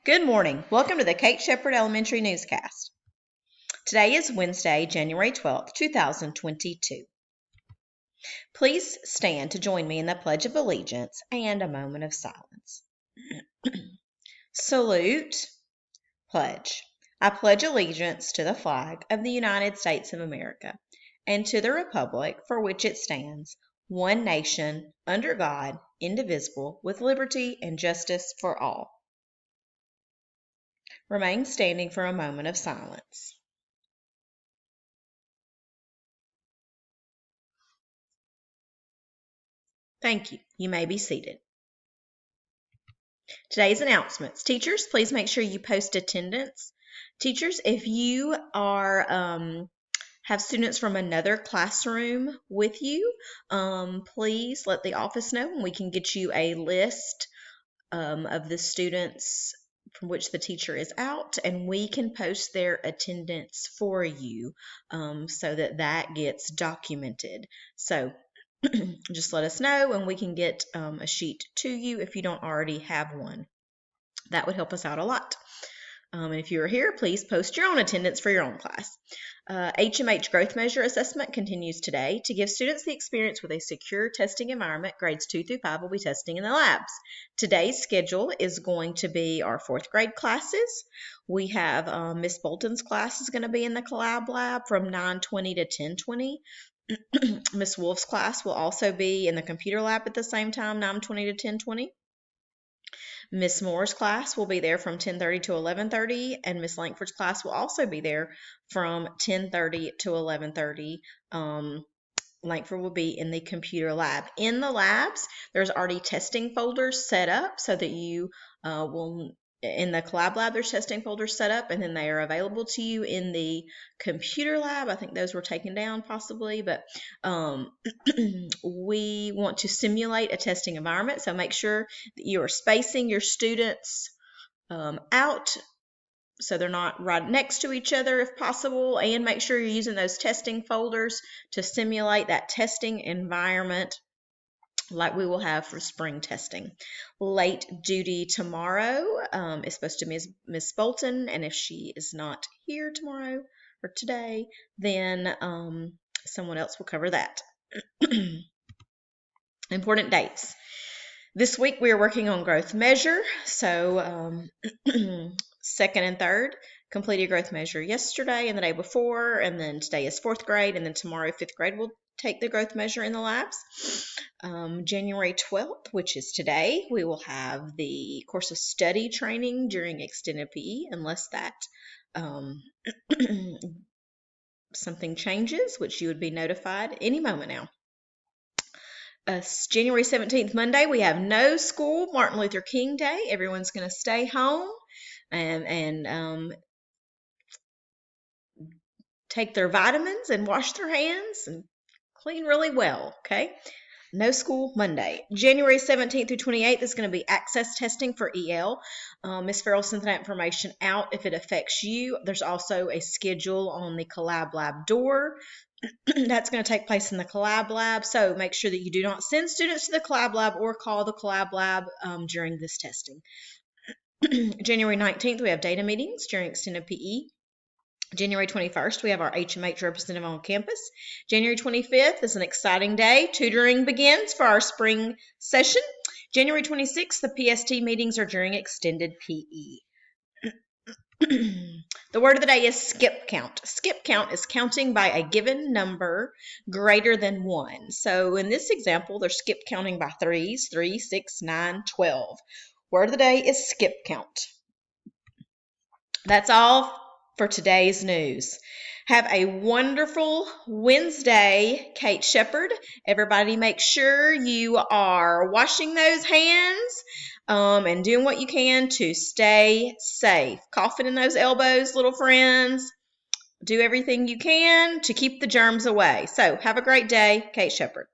Good morning. Welcome to the Kate Shepherd Elementary Newscast. Today is Wednesday, January 12th, 2022. Please stand to join me in the Pledge of Allegiance and a moment of silence. Salute, pledge. I pledge allegiance to the flag of the United States of America and to the republic for which it stands, one nation, under God, indivisible, with liberty and justice for all. Remain standing for a moment of silence. Thank you. You may be seated. Today's announcements. Teachers, please make sure you post attendance. Teachers, if you are have students from another classroom with you, please let the office know and we can get you a list of the students from which the teacher is out, and we can post their attendance for you so that gets documented. So just let us know and we can get a sheet to you if you don't already have one. That would help us out a lot. And if you are here, please post your own attendance for your own class. HMH Growth Measure Assessment continues today. To give students the experience with a secure testing environment, grades 2 through 5 will be testing in the labs. Today's schedule is going to be our 4th grade classes. We have Miss Bolton's class is going to be in the Collab Lab from 9:20 to 10:20. Miss Wolf's class will also be in the computer lab at the same time, 9:20 to 10:20. Miss Moore's class will be there from 10:30 to 11:30, and Miss Langford's class will also be there from 10:30 to 11:30. Langford will be in the computer lab. In the labs, there's already testing folders set up so that you will. In the Collab Lab, there's testing folders set up, and then they are available to you in the computer lab. I think those were taken down possibly, but we want to simulate a testing environment, so make sure that you are spacing your students out so they're not right next to each other if possible, and make sure you're using those testing folders to simulate that testing environment like we will have for spring testing. Late duty tomorrow is supposed to be Miss Bolton, and if she is not here tomorrow or today, then someone else will cover that. Important dates. This week we are working on growth measure, so 2nd and 3rd completed growth measure yesterday and the day before, and then today is 4th grade, and then tomorrow 5th grade will take the growth measure in the labs. January 12th, which is today, we will have the course of study training during extended PE, unless that something changes, which you would be notified any moment now. January 17th, Monday, we have no school, Martin Luther King Day. Everyone's going to stay home and take their vitamins and wash their hands and clean really well, okay? No school Monday. January 17th through 28th is going to be access testing for EL. Ms. Farrell sent that information out if it affects you. There's also a schedule on the Collab Lab door. That's going to take place in the Collab Lab, so make sure that you do not send students to the Collab Lab or call the Collab Lab during this testing. January 19th, we have data meetings during extended PE. January 21st, we have our HMH representative on campus. January 25th is an exciting day. Tutoring begins for our spring session. January 26th, the PST meetings are during extended PE. The word of the day is skip count. Skip count is counting by a given number greater than 1. So in this example, they're skip counting by 3s, 3, 6, 9, 12. Word of the day is skip count. That's all for today's news. Have a wonderful Wednesday, Kate Shepherd. Everybody make sure you are washing those hands and doing what you can to stay safe. Coughing in those elbows, little friends. Do everything you can to keep the germs away. So have a great day, Kate Shepherd.